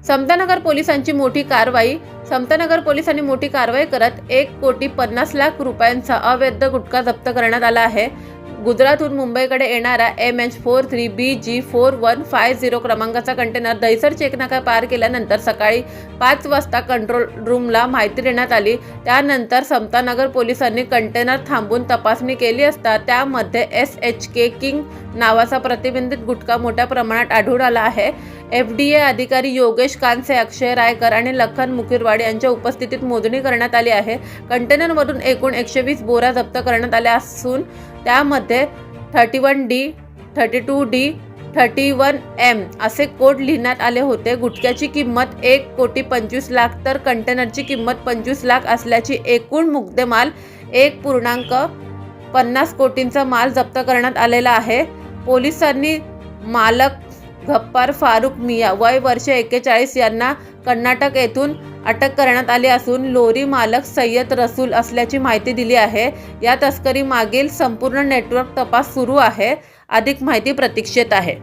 समतानगर पोलिसांची मोठी कारवाई. समतानगर पोलिसांनी मोठी कारवाई करत 1,50,00,000 रुपयांचा अवैध गुटखा जप्त करण्यात आला आहे. गुजरातहून मुंबईकडे येणारा MH43BG4150 क्रमांकाचा कंटेनर दहिसर चेकनाका पार केल्यानंतर सकाळी 5 वाजता कंट्रोल रूमला माहिती देण्यात आली. त्यानंतर समतानगर पोलिसांनी कंटेनर थांबवून तपासणी केली असता त्यामध्ये SHK किंग नावाचा प्रतिबंधित गुटखा मोठ्या प्रमाणात आढळून आला आहे. FDA अधिकारी योगेश कानसे, अक्षय रायकर आणि लखन मुकीरवाड यांच्या उपस्थितीत मोजणी करण्यात आली आहे. कंटेनरमधून एकूण 120 बोऱ्या जप्त करण्यात आल्या असून त्यामध्ये 31D, 32D, 31M असे कोड लिहिण्यात आले होते. गुटख्याची किंमत 1,25,00,000 तर कंटेनरची किंमत 25,00,000 असल्याची एकूण मुद्देमाल 1,50 कोटींचा माल जप्त करण्यात आलेला आहे. पोलिसांनी मालक गफ्फार फारुख मिया वय वर्ष 41 यांना कर्नाटक येथून अटक करण्यात आली असून लोरी मालक सय्यद रसूल असल्याची माहिती दिली आहे. या तस्करी मागील संपूर्ण नेटवर्क तपास सुरू आहे. अधिक माहिती प्रतीक्षेत आहे.